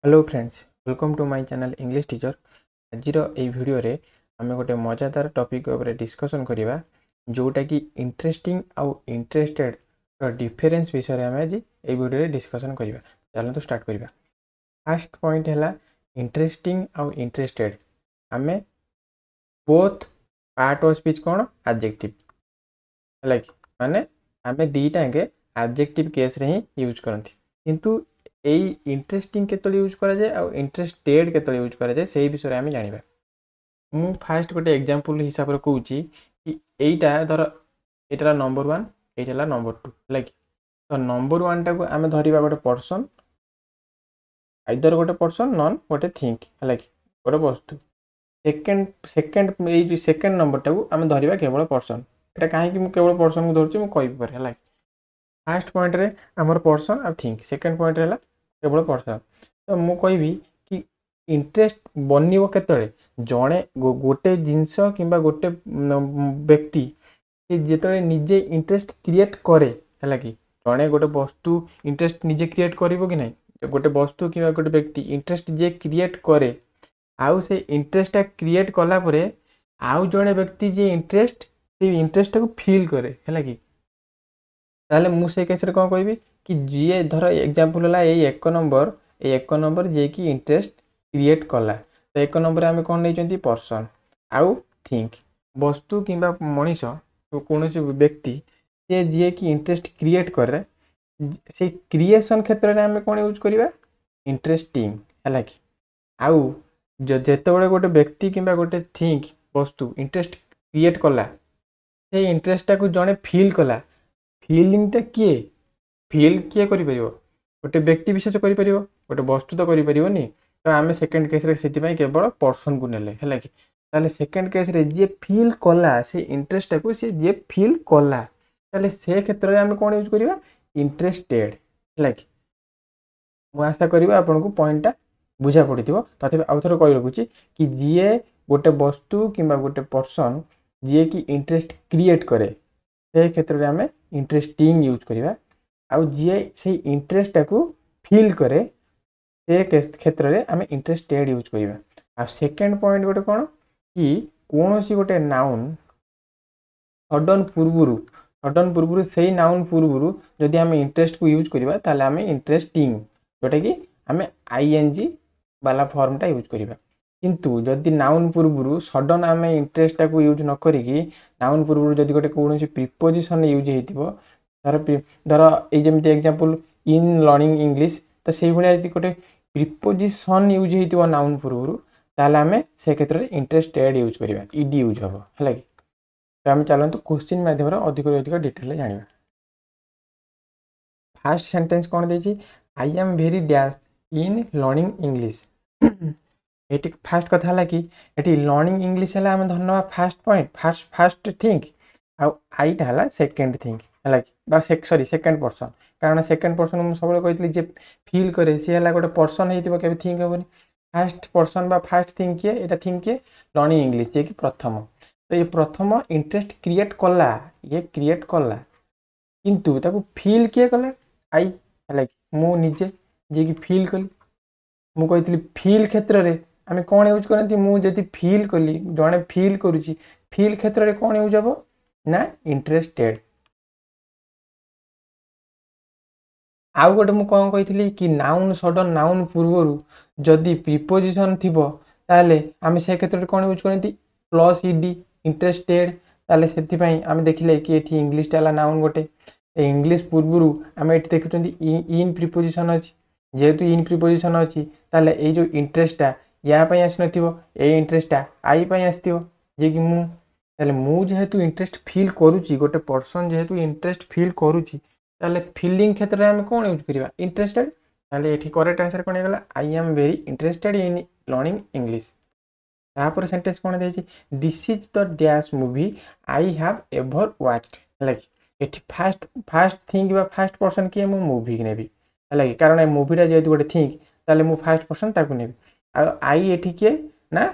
Hello friends, welcome to my channel English teacher. आज video रे आम गोटे मजादार टॉपिक उपर डिस्कशन करवा जोटा कि इंटरेस्टिंग आउ इंटरेस्टेड डिफरेंस विषय आम आज ये वीडियो रे डिस्कशन करवा। चलो स्टार्ट करवा। फर्स्ट पॉइंट है इंटरेस्टिंग आउ इंटरेस्टेड। आम बोथ पार्ट ऑफ स्पीच कौन एडजेक्टिव है कि माने आम दीटा एडजेक्टिव केस रे ही यूज करती किंतु एई इंटरेस्टिंग केतले यूज करा जाए और इंटरेस्टेड केतले यूज करा जाए से विषय आम जाना। मु फास्ट गोटे एग्जांपल हिसाब से कहूँ कि एटा धर एटा नंबर 1 एटा नंबर 2 है कि तो नंबर 1 टाक आम धरिबा गोटे पर्सन आइदर गोटे पर्सन नन गोटे थिंक है कि गोटे वस्तु। सेकेंड सेकेंड ये सेकेंड नंबर टाक आम धरिबा केवल पर्सन। एटा कहीं केवल पर्सन को धरुची मुझे कहीपर है। फास्ट पॉइंट रे आमर पर्सन आ थिंक, सेकेंड पॉइंट है केवल पर्सन। तो मु कहि कि इंटरेस्ट बनव केतले जड़े गोटे जिनस कि गोटे व्यक्ति जिते निजे इंटरेस्ट क्रिएट करे है कि जड़े गोटे वस्तु इंटरेस्ट निजे क्रिएट कर कि ना गोटे वस्तु कि गोटे व्यक्ति इंटरेस्ट जे क्रिएट करे आउ से इंटरेस्टा क्रिएट कलापर आउ जड़े व्यक्ति जे इंटरेस्ट से इंटरेस्ट को फील करे है कि ताले मुझे केस कौन कहि कि जी धर एग्जांपल है ये एक नंबर जे कि इंटरेस्ट क्रिएट कला। तो एक नंबर आम कौन नहीं पर्सन आउ थिंक वस्तु कि मनीष कौन व्यक्ति से जी कि इंटरेस्ट क्रिएट करे से क्रिएशन क्षेत्र में आम कौन यूज करवा इंटरेस्टिंग है कि आउ जिते गोटे व्यक्ति कि गोटे थिंक वस्तु इंटरेस्ट क्रिएट कला से इंटरेस्टा को जड़े फील कला फिलिंगटा किए फिल किए कर गोटे व्यक्ति विशेष कर गोटे वस्तु तो करनी। तो आम सेकेंड केस से केवल पर्सन को नेले है कि ताले सेकेंड केस रे जे फिल कला से इंटरेस्ट को सी जे फिल कला ताले से क्षेत्र में आम कौन यूज करवा इंटरेस्टेड है कि मुझे आशा करी आपन को पॉइंटा बुझा पड़ी तथापि आउ थे कही रखुच्छी कि जी गोटे वस्तु कि गोटे पर्सन जी कि इंटरेस्ट क्रिएट करे से क्षेत्र में आम इंटरेस्टिंग यूज करवा आउ जी से इंटरेस्ट को फील करे से क्षेत्र में आम इंटरेस्टेड यूज करवा। आ सेकेंड पॉइंट गोटे कौन कि कौन सी गोटे नाउन सडन पूर्व से नाउन पूर्व जदि आम इंटरेस्ट को यूज करवा ताले आम इंटरेस्टिंग जोटा कि आम आईएनजी वाला फॉर्मटा यूज करवा। किंतु जदि नाउन पूर्व सडन आम इंटरेस्ट को यूज न करिकी नाउन पूर्व जदि गोटे कौन प्रिपोजिशन यूज हो धर ये जमी एग्जांपल इन लर्निंग इंग्लिश तो से भाई गोटे प्रिपोजिशन यूज हो नाउन पूर्व ताले आम से क्षेत्र में इंटरेस्टेड यूज करवा इडी यूज हम है कि तो आम चलते क्वेश्चन माध्यम अधिक डिटेल जाना। फास्ट सेंटेंस कौन देती I am very dash in learning English. ये फास्ट कथा है कि ये लर्निंग इंग्लिश है आम धरना फास्ट पॉइंट फास्ट थिंक आईटा है सेकेंड थिंक है सॉरी सेकेंड पर्सन कारण सेकेंड पर्सन मुझे सब कही जे फिल करे सी है गोटे पर्सन हो थिंक हेनी फास्ट पर्सन बा फास्ट थिंक किए यहाँ थिंक किए लर्निंग इंग्लिश जे कि प्रथम। तो ये प्रथम इंटरेस्ट क्रिएट कला ये क्रिएट कला किंतु ताको फील किए कला आई है मु निजे जे कि फील कली मुझे फील क्षेत्र में आम कौन यूज करती मुझे फील कली जड़े फील करुच्ची फील क्षेत्र में कौन यूज हम ना इंटरेस्टेड। आउ गोटे मुझे कौन कही कि नाउन सडन नाउन पूर्व जदि प्रिपोजिशन थी ताले आम से क्षेत्र में कौन यूज करती प्लस इडी इंटरेस्टेड ताले से आम देखिले कि ये इंग्लिश टाला नाउन गोटे इंग्लिश पूर्व आम ये देखुं इन प्रिपोजिशन अच्छी जेहेतु इन प्रिपोजिशन अच्छी ताले ये जो इंटरेस्टा या आसी ये इंटरेस्टा आई आसो जे कि मुझे इंटरेस्ट फील करुच्ची गोटे पर्सन जेहेतु इंटरेस्ट फील करुच्ची ताले फीलिंग क्षेत्र में आम कौन यूज करवा इंटरेस्टेड ताले ये करेक्ट आंसर कौन होगा I am very interested in learning English. तापर सेंटेंस कौन देखिए this is the dash movie I have ever watched है ये फास्ट थिंक फास्ट पर्सन किए मु मूवी नेबी है कारण मूवीटा जेहतु गोटे थिंक ताले मु फास्ट पर्सन ताकू नेबी आई ये किए ना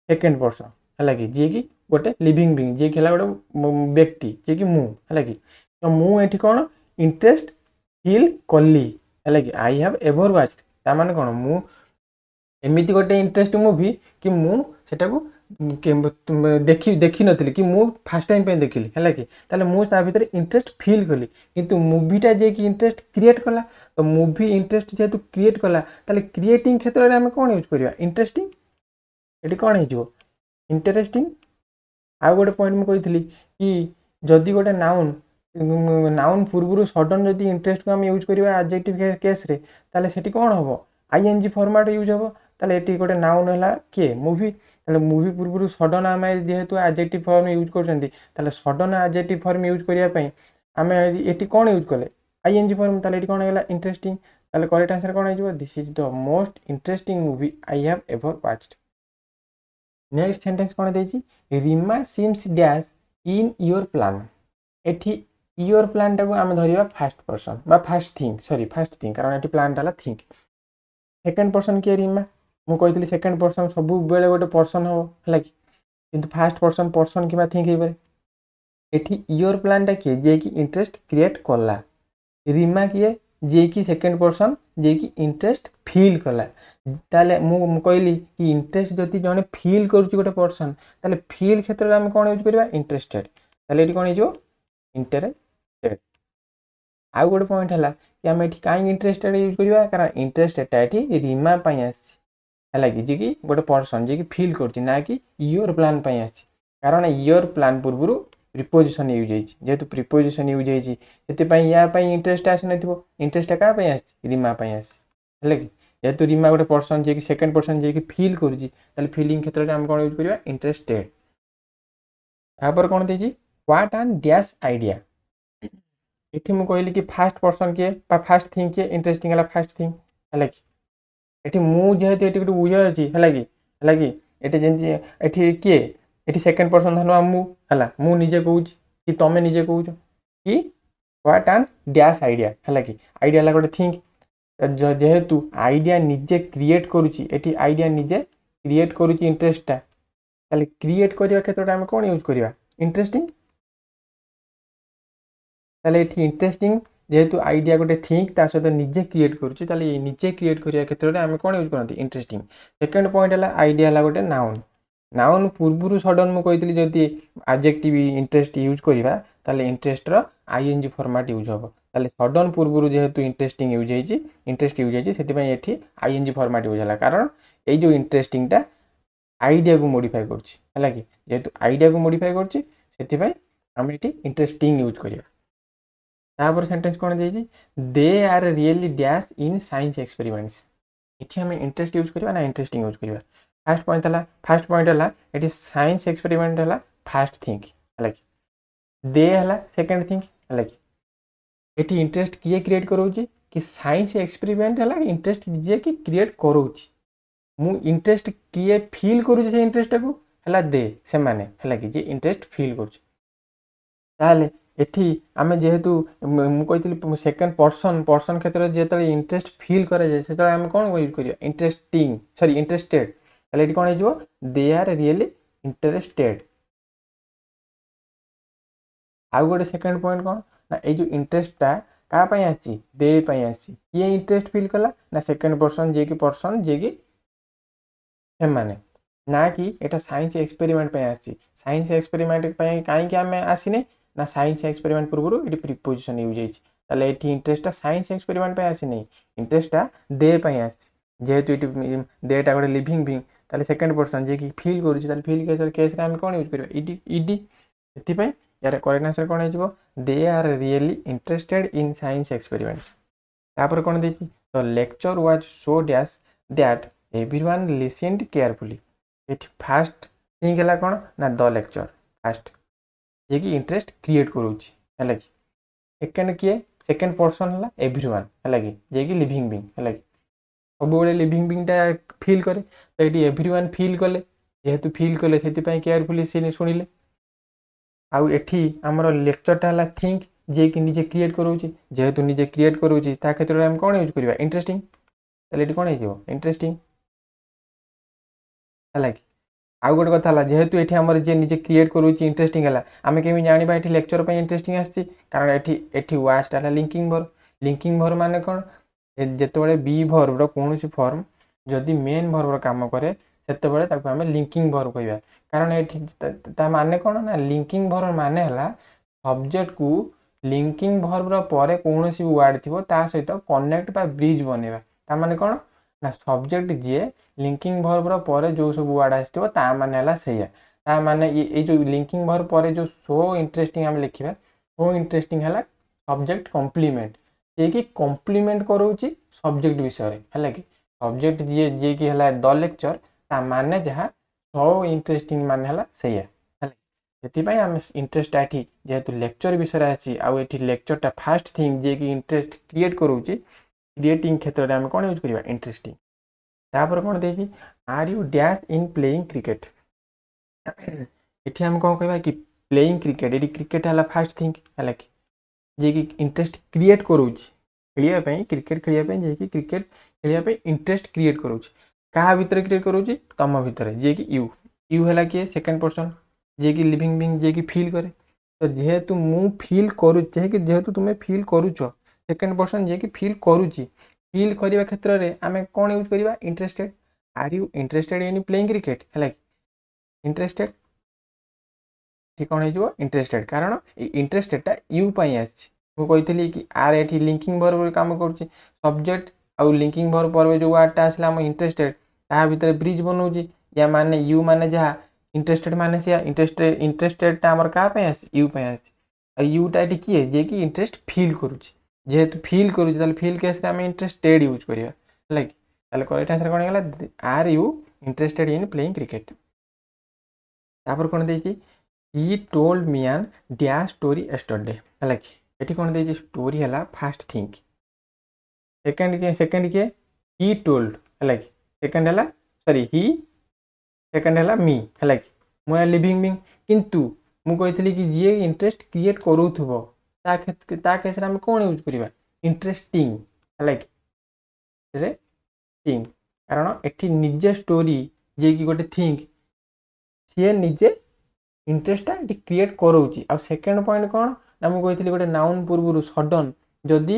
सेकेंड पर्सन है कि जी कि गोटे लिविंग बीइंग जी कि गोटे व्यक्ति जी कि मु है कि तो मुझे कौन इंटरेस्ट फील कली है कि आई हैव एवर वाच्ड तार माने कौन मु एमती गोटे इंटरेस्ट मूवी कि मुझे देखी नी कि मु फास्ट टाइम पे देखिली है कि ताले मुझे भितर इंटरेस्ट फील कली किंतु मूवीटा जे कि इंटरेस्ट क्रिएट कला तो मूवी इंटरेस्ट जेहेतु क्रिएट कला ताले क्रिएटिंग क्षेत्र में आम कौन यूज करवा इंटरेस्टिंग ये कौन हो इंटरेस्टिंग आउ गोटे पॉइंट मुझे कही कि जदि गोटे नाउन पूर्व सडन जदि इंटरेस्ट को आम यूज करवा एडजेक्टिव केस रे ताले सेठी कौन हम आईएनजी फॉर्मेट यूज हम ताले एटी गोटे नाउन है किए मूवी ताले मूवी पूर्व सडन आम जेहेतु एडजेक्टिव फॉर्म यूज कर सडन एडजेक्टिव फॉर्म यूज करने आम ये कौन यूज कले आईएनजी फॉर्म ताले एटी कौन है इंटरेस्टिंग ताले करेक्ट आंसर कौन हो this is the most interesting movie I have ever watched. Next sentence कौन देछि Rima seems dash in your plan एठी योर प्लान टाको आम धरिबा फर्स्ट पर्सन बा first thing sorry first thing कारण एठी प्लान टाला थिंक सेकंड पर्सन किए रीमा मु कहितली सेकंड पर्सन सब बेले गोटे पर्सन हो है कि किंतु फर्स्ट पर्सन पर्सन किबा थिंक हे पारे एठी योर प्लान टा किए जे कि इंटरेस्ट क्रिएट कला रीमा किए जे कि सेकंड पर्सन जे कि इंटरेस्ट फील कला ताले मु कहली कि इंटरेस्ट जति जने फील करूची गोटे पर्सन ताले फील क्षेत्र में हम कौन यूज करबा इंटरेस्टेड ताले एठी कौन हो इंटरेस्टेड। आउ गोटे पॉइंट है कि आम एठी काई इंटरेस्टेड यूज करबा कारण इंटरेस्टेड एठी रीमा पई आसी है कि जी गोटे पर्सन जी कि फील करूची ना कि योर प्लान पई आसी कारण योर प्लान पूर्व प्रिपोजिशन यूज होइछि जेहेतु प्रिपोजिशन यूज होइछि सेति या पई इंटरेस्ट आसी नथिबो इंटरेस्ट का पई आसी रीमा पई आसी है कि जेहेतु रीमा गोटे पर्सन जे कि सेकंड पर्सन जे कि फील करूची ताले फीलिंग क्षेत्र में हम कौन यूज करबा इंटरेस्टेड। तापर कौन देछि व्हाट एंड डैश आइडिया एठी मु कहली कि फर्स्ट पर्सन के पा फर्स्ट थिंग के इंटरेस्टिंग हला फर्स्ट थिंग है कि एठी मु जेहेतु एठी गोटे बुझ अछि है कि एठी जेंति एठी के एठी सेकंड पर्सन धनो मु हला मु निजे कहूची कि तमे निजे कहूछ कि व्हाट एंड डैश आइडिया है कि आइडिया ला गोटे थिंक जेहेतु आइडिया निजे क्रिएट करूची एठी आइडिया निजे क्रिएट करूची इंटरेस्ट ता ताले क्रिएट करिया क्षेत्र में कौन यूज करबा इंटरेस्टिंग ताले एठी इंटरेस्टिंग जेहेतु आइडिया गोटे थिंक ता सहित निजे क्रिएट करूची ताले निजे क्रिएट करिया क्षेत्र में आम कौन यूज करते इंटरेस्टिंग। सेकंड पॉइंट है आइडिया है गोटे नाउन नाउन पूर्व सडन मु कहितली जदि एडजेक्टिव इंटरेस्ट यूज करबा ताले इंटरेस्ट रो आईएनजी फॉर्मेट यूज हो ताले सडन पूर्व जेहेतु इंटरेस्टिंग यूज होइछि इंटरेस्ट यूज होइछि सेति पई एठी आईएनजी फॉर्मेट यूज होला कारण ए जो इंटरेस्टिंग टा आइडिया को मॉडिफाई करछि है कि जेहेतु आइडिया को मॉडिफाई करछि सेति पई हम एठी इंटरेस्टिंग यूज करिया। तापर सेंटेंस कौन देछि they are really dash in science experiments एठी हम इंटरेस्ट यूज करबा ना इंटरेस्टिंग यूज करबा फर्स्ट पॉइंट है ये साइंस एक्सपेरिमेंट है फर्स्ट थिंक है कि दे है सेकंड थिंक है कि ये इंटरेस्ट किए क्रिएट करोची कि साइंस एक्सपेरिमेंट है इंटरेस्ट जे कि क्रिएट करोची मु इंटरेस्ट किए फील करूची से इंटरेस्ट को है दे से माने है कि जे इंटरेस्ट फील करूची ताले एठी आमे जेहेतु मु कहितली सेकंड पर्सन क्षेत्र जेते इंटरेस्ट फील करे जे सेते आमे कोन यूज करिया इंटरेस्टिंग सॉरी इंटरेस्टेड ताले एठी कोन हे जो दे आर रियली इंटरेस्टेड। आउ गोटे सेकंड पॉइंट कौन ना ये जो इंटरेस्ट टा का पई आसी दे पई आसी ये इंटरेस्ट फील कला ना सेकंड पर्सन जे कि से माने ना कि एटा साइंस एक्सपेरिमेंट पे आसी साइंस एक्सपेरिमेंट पे काई कि हमें आसीने ना साइंस एक्सपेरिमेंट पूर्व एटी प्रीपोजिशन यूज होइछि ताले एटी इंटरेस्ट साइंस एक्सपेरिमेंट पे आसी नै इंटरेस्ट दे पे आसी जेहेतु एटी देटा गोटे लिविंग बीइंग ताले सेकंड पर्सन जे कि फील करूछि ताले फील केस रे हम कोन यूज करबा ईडी सेति पे यार करेक्ट आंसर कोन हेजिबो they are really interested in science experiments. तापर कोन देछि the lecture was so dash that everyone listened carefully एटी फर्स्ट थिंग हला कोन ना द लेक्चर फर्स्ट जे कि इंटरेस्ट क्रिएट करूछि हला कि सेकंड किए सेकंड पर्सन हला एवरीवन हला कि जे कि लिविंग बीइंग हला कि सब बड़े लिविंग बीइंग टा फील करे तो एटी एवरीवन फील कले जेहेतु फील कले सेति पई केयरफुली से सुनिले आउ एठी हमर लेक्चर टा हला थिंक जे कि निजे क्रिएट करूछि जेहेतु निजे क्रिएट करूछि ता क्षेत्र रे हम कोन यूज करबा इंटरेस्टिंग ताले एठी कोन हेजिबो इंटरेस्टिंग हला कि आउ गोटे कथा जेहेतु एठी हमर जे निजे क्रिएट करूछि इंटरेस्टिंग हला आमे केमि जानिबा एठी लेक्चर पे इंटरेस्टिंग आछि कारण एठी वाज टा लिंकिंग वर्ब माने कोन जेतेबेले बी वर्ब रो कोनोसी फॉर्म जदि मेन वर्बर काम करे सेतेबेले ताको आमे लिंकिंग वर्ब कहबा कारण एठी ता माने कोन ना लिंकिंग वर्ब माने हला सब्जेक्ट को लिंकिंग वर्ब रो परे कोनोसी वर्ड थिबो ता सहित कनेक्ट बा ब्रिज बनेबा ता माने कोन ना सब्जेक्ट जे लिंकिंग वर्ब रो परे जो सब वर्ड आस्थिबो ता माने हला सेया ता माने ए जो लिंकिंग वर्ब परे जो सो इंटरेस्टिंग हम लिखिबा सो इंटरेस्टिंग हला सब्जेक्ट कॉम्प्लीमेंट जे कि कॉम्प्लीमेंट करूची सब्जेक्ट विषय हला कि सब्जेक्ट जे जे कि हला द लेक्चर ता माने जहा सो इंटरेस्टिंग माने हला सेया हला सेति आम इंटरेस्ट एठी जेहेतु लेक्चर विषय आछि आ एठी लेक्चर टा फास्ट थिंग जे कि इंटरेस्ट क्रिएट करूची क्रिएटिंग क्षेत्र रे हम कोन यूज करिवा इंटरेस्टिंग तापर कोन देछि are you dash in playing cricket एठी हम कोन कहबा कि प्लेइंग क्रिकेट एठी क्रिकेट हला फास्ट थिंग हला कि जे कि इंटरेस्ट क्रिएट करूची खेलिया पई क्रिकेट खेलिया पई जे कि क्रिकेट खेलिया पई इंटरेस्ट क्रिएट करूची कहा भीतर क्रिएट करूची तम भीतर जे कि यू यू हला कि सेकंड पर्सन जे कि लिविंग बीइंग जे कि फील करे तो जेहेतु मु फील करू जे कि जेहेतु तुमे फील करूछो सेकंड पर्सन जे कि फील करूची फील करबा क्षेत्र रे आमे कोन यूज करबा interested are you interested in playing cricket हला इंटरेस्टेड ठीक कोन हेजो इंटरेस्टेड कारण इंटरेस्टेड ता यू पई आछि मु कहितली कि आर एठी लिंकिंग वर्ब काम करछि सब्जेक्ट आ लिंकिंग वर्ब पर जो वर्ड ता आसला हम इंटरेस्टेड ता भीतर ब्रिज बनौछि या माने यू माने जहा इंटरेस्टेड माने से इंटरेस्टेड ता हमर का पई आछि यू पई आछि आ यू ता एठी की है जे कि इंटरेस्ट फील करूछि जेहेतु फील करूछि ताले फील केस रे हम इंटरेस्टेड यूज करिया लाइक ताले करेक्ट आंसर कोन गेला are you interested in playing cricket तापर कोन देछि he told me an dash story yesterday हला कि एठी कोन देछि स्टोरी हला फास्ट थिंक सेकंड के he told हला कि सेकंड हला सॉरी he सेकंड हला मी हला कि मु लिविंग बीइंग किंतु मु कहितली कि जे इंटरेस्ट क्रिएट करूथबो ता केस रे हम कोन यूज करिवा इंटरेस्टिंग हला कि रे थिंग कारण एठी निजे स्टोरी जे कि गोटे थिंग से निजे इंटरेस्ट क्रिएट करोची आ सेकंड पॉइंट कोन ना मु कहितली गोटे नाउन पूर्वरु सडन जदी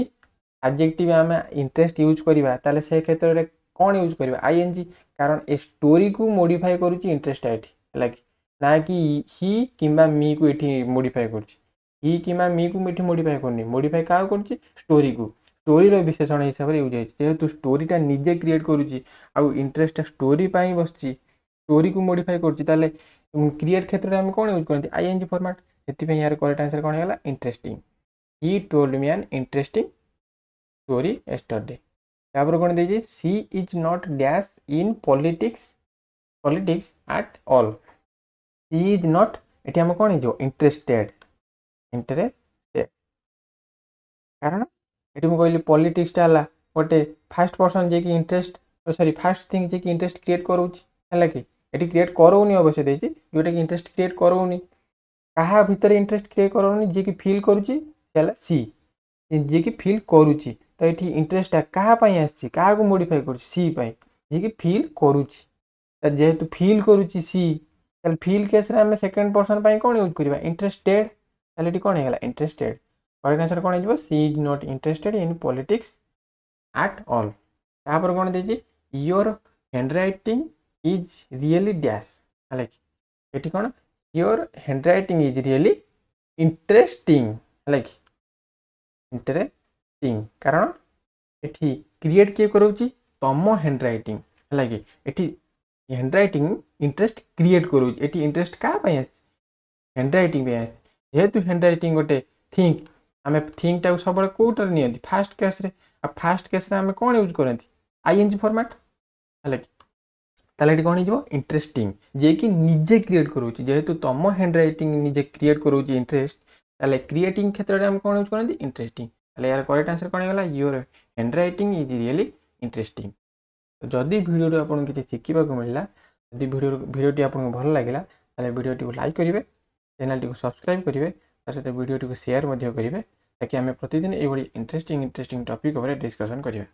एडजेक्टिव आमे इंटरेस्ट यूज करिवा ताले से क्षेत्र रे कोन यूज करिवा आईएनजी कारण ए स्टोरी को मॉडिफाई करूची इंटरेस्ट एठी हला कि ना कि ही किबा मी को एठी मॉडिफाई करूची ही किबा मी को एठी मॉडिफाई करनी मॉडिफाई का करूची स्टोरी को स्टोरी रो विशेषण हिसाब रे यूज होई जेहेतु स्टोरी ता निजे क्रिएट करूची आ इंटरेस्ट स्टोरी पई बसची स्टोरी को मॉडिफाई करूची ताले क्रिएट क्षेत्र में हम कौन यूज करते आईएनजी फॉर्मेट से यार करेक्ट आंसर कौन है interesting he told me an interesting story yesterday तापर कौन देजी she is not dash in politics at all she is not एटी हम कौन हो इंटरेस्टेड कारण ये मुझे कहली पॉलिटिक्स टा गोटे फास्ट पर्सन जे कि इंटरेस्ट सॉरी फास्ट थिंग जे कि इंटरेस्ट क्रिएट करूची है कि ये क्रिएट करोनी अवश्य देती जोटा कि इंटरेस्ट क्रिएट करोनी कहा भीतर इंटरेस्ट क्रिएट करोनी जे कि फील करूची सी जे कि फील करूची तो ये इंटरेस्ट क्या आसी क्या मॉडिफाई कर सी जे कि फील करूची जेहेतु फील करूची सी फील केस रे हमें सेकंड पर्सन पाई कौन यूज करबा इंटरेस्टेड ताले एटी कौन हेला इंटरेस्टेड करेक्ट आंसर कौन हो she is not interested in politics at all तापर कौन देजी your handwriting is really dash है कि कौन your handwriting is really interesting है कि इंटरेस्टिंग कारण ये क्रिएट किए करोची तम हैंडराइटिंग है कि ये हैंडराइटिंग इंटरेस्ट क्रिएट करोची ये इंटरेस्ट क्या हैंडराइटिंग जेहेतु हैंडराइटिंग गोटे थिंक आम थिंक टाइम सब कौटर नि फास्ट केस रे फास्ट केस रे आम कौन यूज करती आईएनजी फॉर्मेट है कि ताले कौन हो इंटरेस्टिंग जे कि निजे क्रिएट करोची जेहेतु तम हैंडराइटिंग निजे क्रिएट करोची इंटरेस्ट ताले क्रिएटिंग क्षेत्र में हम कौन यूज करते इंटरेस्टिंग ताले यार करेक्ट आंसर कौन है your handwriting is really interesting तो जदि वीडियो आपको किसी शिखा मिलला जदि वीडियोटी आपको भल लगे ताले वीडियोटी को लाइक करेंगे चैनल टी को सब्सक्राइब करेंगे सहित वीडियोटी को शेयर करेंगे ताकि आम प्रतिदिन ये इंटरेस्टिंग टॉपिक डिस्कसन करेंगे।